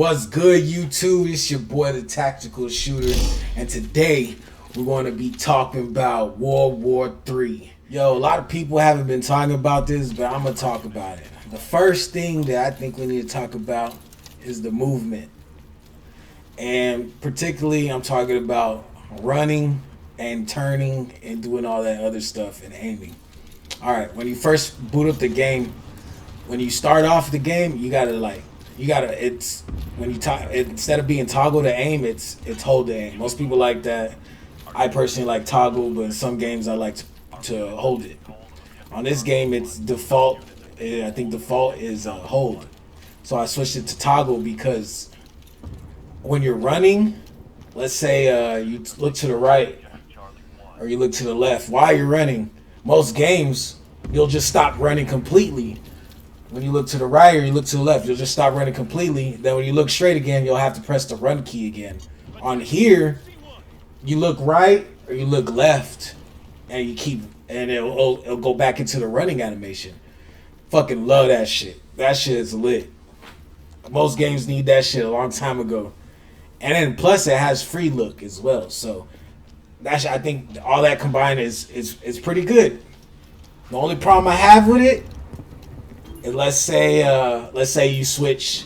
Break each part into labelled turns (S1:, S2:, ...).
S1: What's good, YouTube? It's your boy, the Tactical Shooter, and today we're going to be talking about World War III. Yo, a lot of people haven't been talking about this, but I'm going to talk about it. The first thing that I think we need to talk about is the movement. And particularly, I'm talking about running and turning and doing all that other stuff and aiming. Alright, when you first boot up the game, when you start off the game, it's when you instead of being toggle to aim, it's hold to aim. Most people like that. I personally like toggle, but in some games I like to hold it. On this game, it's default. I think default is hold. So I switched it to toggle because when you're running, let's say you look to the right or you look to the left while you're running. Most games, you'll just stop running completely. When you look to the right or you look to the left, you'll just stop running completely. Then when you look straight again, you'll have to press the run key again. On here, you look right or you look left, and it'll go back into the running animation. Fucking love that shit. That shit is lit. Most games need that shit a long time ago. And then plus it has free look as well. So I think all that combined is pretty good. The only problem I have with it, and let's say you switch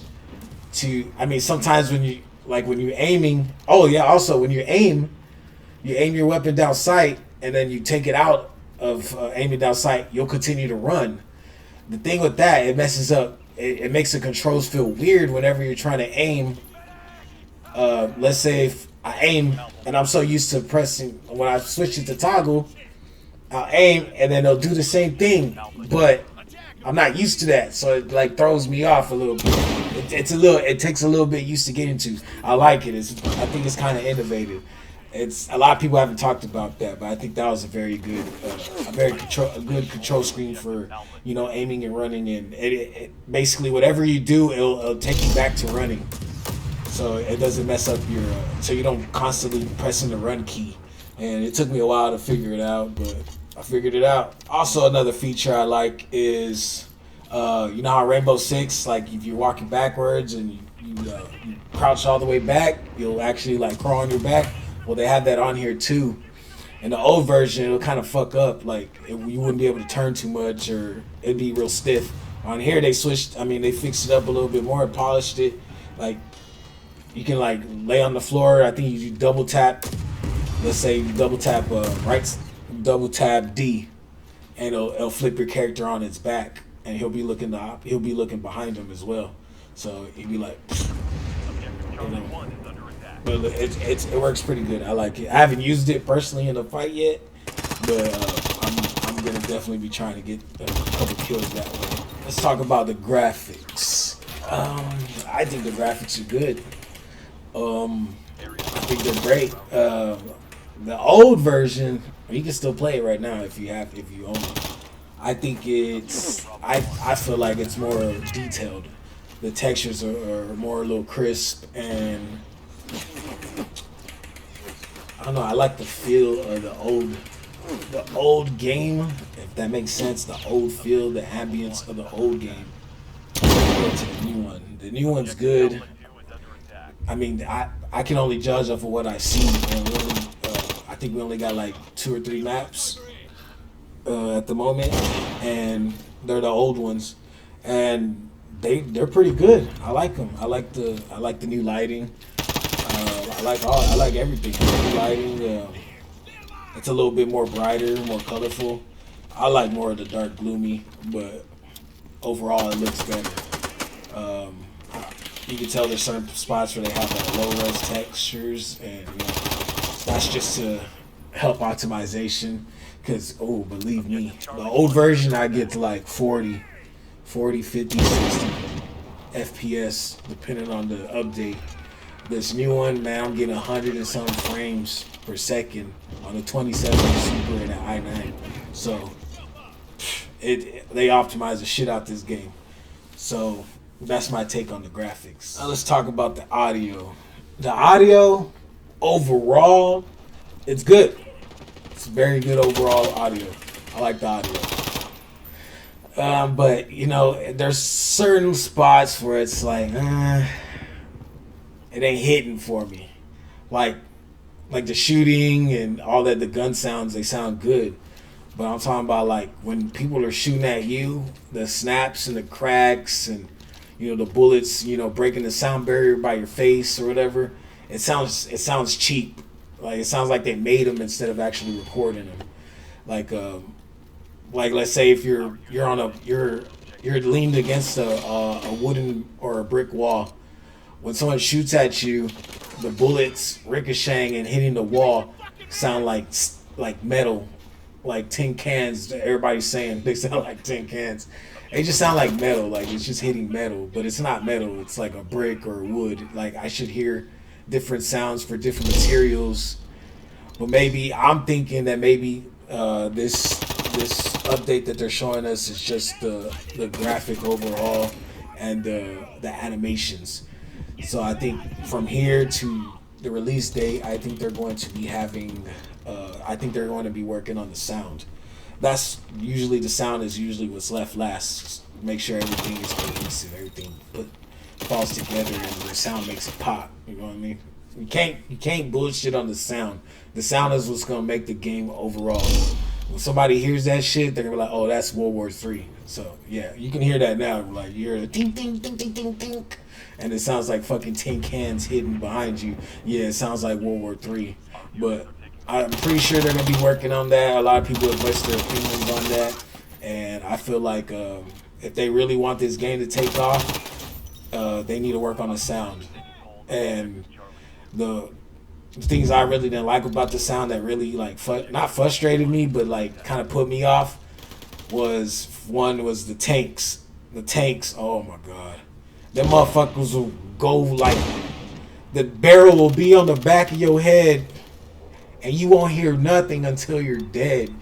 S1: to, sometimes when you're aiming, also when you aim your weapon down sight and then you take it out of aiming down sight, you'll continue to run. The thing with that, it messes up, it makes the controls feel weird whenever you're trying to aim. Let's say if I aim and I'm so used to pressing, when I switch it to toggle, I'll aim and then they'll do the same thing, but I'm not used to that, so it throws me off a little bit. It takes a little bit used to get into. I like it. I think it's kind of innovative. It's a lot of people haven't talked about that, but I think that was a very good, a good control screen for aiming and running, and it basically whatever you do, it'll take you back to running, so it doesn't mess up your, so you don't constantly pressing the run key. And it took me a while to figure it out, but I figured it out. Also, another feature I like is, you know how Rainbow Six, like if you're walking backwards and you crouch all the way back, you'll actually crawl on your back. Well, they have that on here too. In the old version, it'll kind of fuck up, you wouldn't be able to turn too much, or it'd be real stiff. On here, they fixed it up a little bit more, polished it. You can lay on the floor. I think you double tap. Let's say you double tap double tap D, and it'll flip your character on its back, and he'll be looking behind him as well. So he'd be like, but it works pretty good. I like it. I haven't used it personally in a fight yet, but I'm gonna definitely be trying to get a couple kills that way. Let's talk about the graphics. I think the graphics are good. I think they're great. The old version, you can still play it right now if you own it. I think I feel like it's more detailed. The textures are more a little crisp, and I don't know. I like the feel of the old game, if that makes sense. The old feel, the ambience of the old game compared to the new one. The new one's good. I can only judge off of what I see, and I think we only got 2 or 3 maps at the moment, and they're the old ones, and they're pretty good. I like them. I like the new lighting. I like everything. The new lighting. It's a little bit more brighter, more colorful. I like more of the dark, gloomy, but overall it looks better. You can tell there's certain spots where they have low res textures, and that's just to help optimization. Because believe me, the old version I get to 40, 50, 60 FPS depending on the update. This new one, man, I'm getting 100 and some frames per second on the 27 Super and the i9. So they optimize the shit out this game. So that's my take on the graphics. Now let's talk about the audio. The audio, overall, it's good. It's very good overall audio. I like the audio. But there's certain spots where it's it ain't hitting for me. Like like the shooting and all that, the gun sounds, they sound good. But I'm talking about like when people are shooting at you, the snaps and the cracks and the bullets, breaking the sound barrier by your face or whatever. It sounds cheap. Like it sounds like they made them instead of actually recording them. Like like let's say if you're on a you're leaned against a wooden or a brick wall. When someone shoots at you, the bullets ricocheting and hitting the wall sound like metal, like tin cans. Everybody's saying they sound like tin cans. They just sound like metal, like it's just hitting metal, but it's not metal. It's like a brick or wood. Like I should hear different sounds for different materials. But maybe I'm thinking that maybe this update that they're showing us is just the graphic overall and the animations. So I think from here to the release date, I think they're going to be having. I think they're going to be working on the sound. That's usually the sound is usually what's left last. Make sure everything is cohesive, everything falls together, and the sound makes it pop. You know what I mean? You can't bullshit on the sound. The sound is what's gonna make the game overall. When somebody hears that shit, they're gonna be like, "Oh, that's World War III." So yeah, you can hear that now. Like you hear the ding ding ding ding ding ding, and it sounds like fucking tin cans hidden behind you. Yeah, it sounds like World War III. But I'm pretty sure they're gonna be working on that. A lot of people have voiced their opinions on that, and I feel like if they really want this game to take off, they need to work on the sound. And the things I really didn't like about the sound that really like not frustrated me, but like kind of put me off was the tanks. The tanks. Oh my god, them motherfuckers will go like the barrel will be on the back of your head, and you won't hear nothing until you're dead,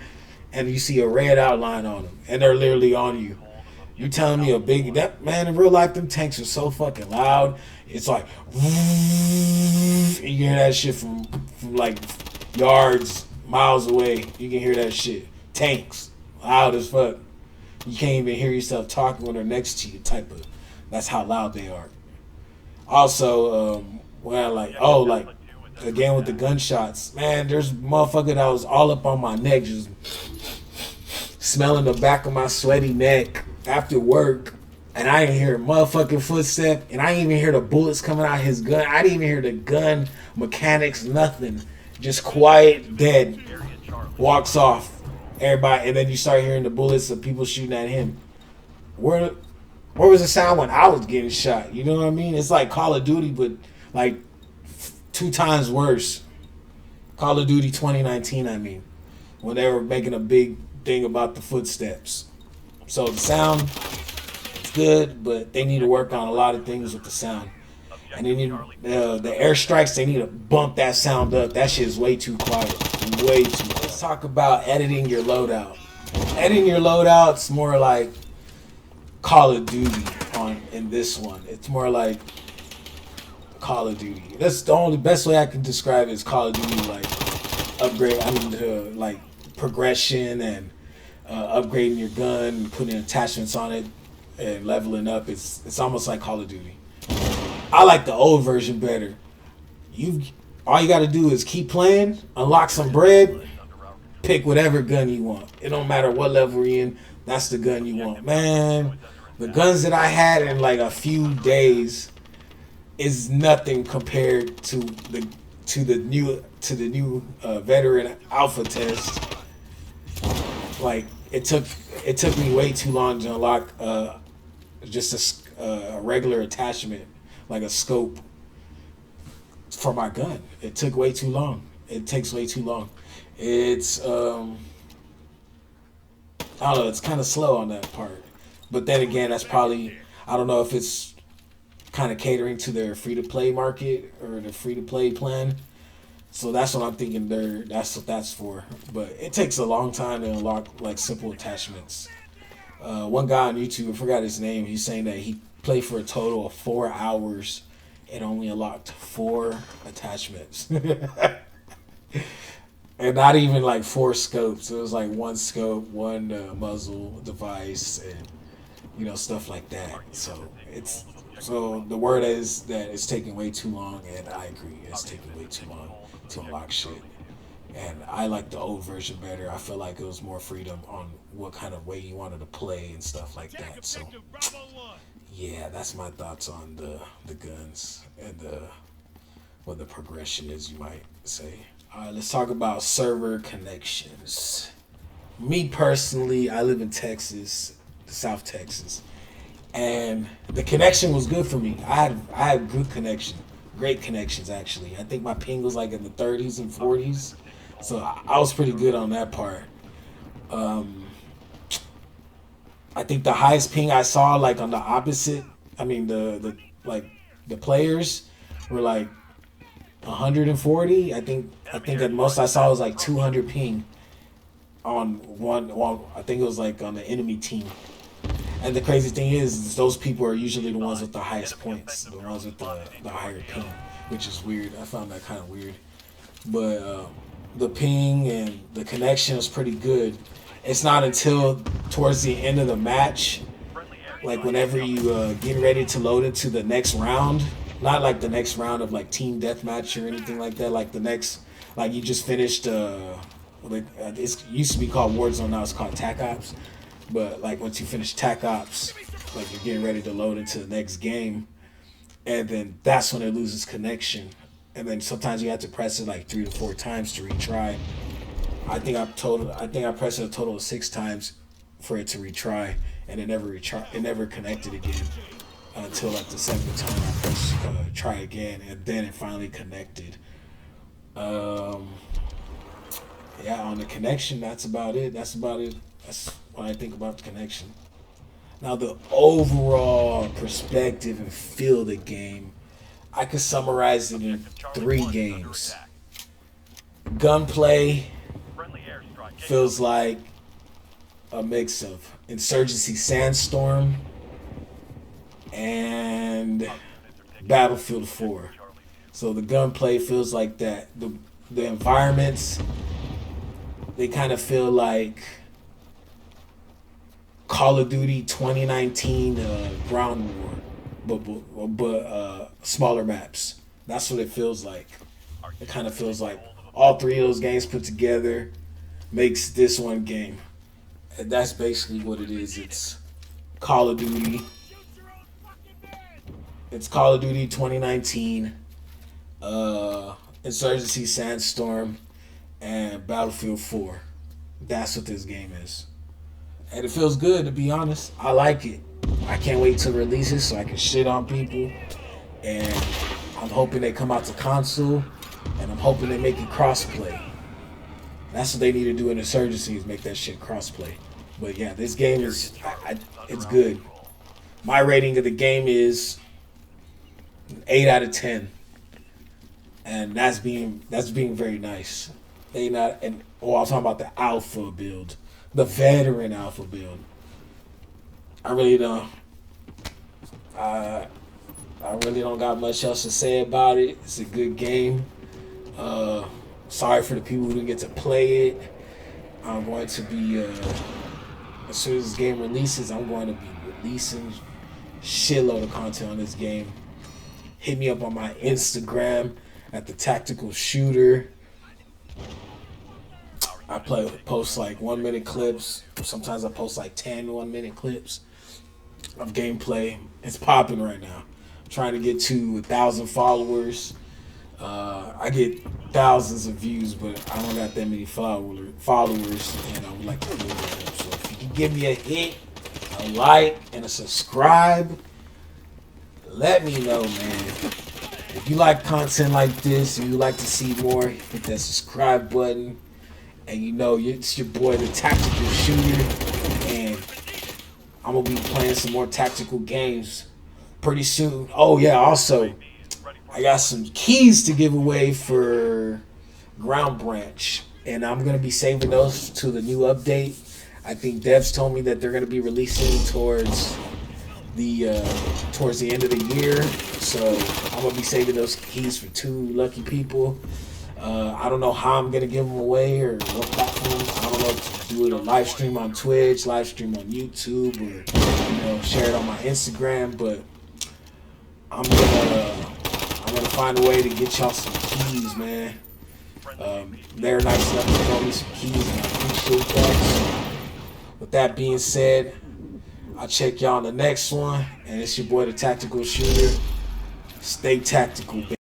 S1: and you see a red outline on them, and they're literally on you. You telling me that man in real life? Them tanks are so fucking loud. It's like you hear that shit from like yards, miles away. You can hear that shit. Tanks loud as fuck. You can't even hear yourself talking when they're next to you. Type of. That's how loud they are. Also, like again with the gunshots, man. There's a motherfucker that was all up on my neck, just smelling the back of my sweaty neck after work, and I didn't hear a motherfucking footstep, and I didn't even hear the bullets coming out of his gun. I didn't even hear the gun mechanics, nothing. Just quiet, dead. Walks off. Everybody, and then you start hearing the bullets of people shooting at him. Where was the sound when I was getting shot? You know what I mean? It's like Call of Duty, but like 2 times worse. Call of Duty 2019, I mean, when they were making a big thing about the footsteps. So the sound is good, but they need to work on a lot of things with the sound. And they need the airstrikes. They need to bump that sound up. That shit is way too quiet, way too. Let's talk about editing your loadout. Editing your loadout's more like Call of Duty in this one. It's more like Call of Duty. That's the only best way I can describe it is Call of Duty, like upgrade. I mean, like progression and upgrading your gun, putting attachments on it, and leveling up. It's almost like Call of Duty. I like the old version better. All you got to do is keep playing, unlock some bread, pick whatever gun you want. It don't matter what level you're in. That's the gun you want, man. The guns that I had in like a few days is nothing compared to the new veteran alpha test. Like it took me way too long to unlock just a regular attachment, like a scope for my gun. It took way too long. It takes way too long. It's I don't know. It's kind of slow on that part. But then again, that's probably, I don't know if it's kind of catering to their free to play market or the free to play plan. So that's what I'm thinking. That's what that's for. But it takes a long time to unlock like simple attachments. One guy on YouTube, I forgot his name. He's saying that he played for a total of 4 hours and only unlocked 4 attachments. And not even like 4 scopes. It was like 1 scope, 1 muzzle device, and stuff like that. So So the word is that it's taking way too long, and I agree. It's taking way too long to unlock shit. And I like the old version better. I feel like it was more freedom on what kind of way you wanted to play and stuff like that. So yeah, that's my thoughts on the guns and the what the progression is, you might say. All right, let's talk about server connections. Me personally, I live in Texas, South Texas, and the connection was good for me. I had good connection, great connections actually. I think my ping was like in the 30s and 40s, so I was pretty good on that part. Um, I think the highest ping I saw like on the opposite, I mean the like the players were like 140. I think at most I saw was like 200 ping on one. I think it was like on the enemy team. And the crazy thing is those people are usually the ones with the highest points, the ones with the higher ping, which is weird. I found that kind of weird. But the ping and the connection is pretty good. It's not until towards the end of the match, like whenever you get ready to load into the next round, not like the next round of like team deathmatch or anything like that, like the next, like you just finished, it used to be called Warzone, now it's called TAC Ops. But like once you finish TAC Ops, like you're getting ready to load into the next game, and then that's when it loses connection. And then sometimes you have to press it like 3 to 4 times to retry. I think I pressed it a total of 6 times for it to retry, and it never retry. It never connected again until like the 7th time I pressed try again, and then it finally connected. Um, yeah, on the connection, that's about it. That's about it. That's what I think about the connection. Now, the overall perspective and feel of the game, I could summarize it in 3 games. Gunplay feels like a mix of Insurgency Sandstorm and Battlefield 4. So the gunplay feels like that. The environments, they kind of feel like Call of Duty 2019 Ground War, but smaller maps. That's what it feels like. It kind of feels like all 3 of those games put together makes this one game. And that's basically what it is. It's Call of Duty. It's Call of Duty 2019, Insurgency Sandstorm, and Battlefield 4. That's what this game is. And it feels good, to be honest. I like it. I can't wait to release it so I can shit on people. And I'm hoping they come out to console. And I'm hoping they make it crossplay. That's what they need to do in Insurgency, is make that shit crossplay. But yeah, this game is, it's good. My rating of the game is 8 out of 10. And that's being very nice. I'm talking about the alpha build. The veteran alpha build. I really don't got much else to say about it. It's a good game. Sorry for the people who didn't get to play it. I'm going to be as soon as this game releases, I'm going to be releasing shitload of content on this game. Hit me up on my Instagram at the Tactical Shooter. I post like 1-minute clips. Sometimes I post like 10 1-minute clips of gameplay. It's popping right now. I'm trying to get to 1,000 followers. I get thousands of views, but I don't got that many followers, and I would like to move them. So if you can give me a hit, a like, and a subscribe, let me know, man. If you like content like this and you like to see more, hit that subscribe button. And you know, it's your boy, the Tactical Shooter, and I'm gonna be playing some more tactical games pretty soon. Oh yeah, also, I got some keys to give away for Ground Branch, and I'm gonna be saving those to the new update. I think devs told me that they're gonna be releasing towards the end of the year, so I'm gonna be saving those keys for 2 lucky people. I don't know how I'm gonna give them away or what platform. I don't know if to do it a live stream on Twitch, live stream on YouTube, or share it on my Instagram. But I'm gonna find a way to get y'all some keys, man. They're nice enough to throw me some keys, and I appreciate that. So, with that being said, I'll check y'all on the next one. And it's your boy, the Tactical Shooter. Stay tactical, baby.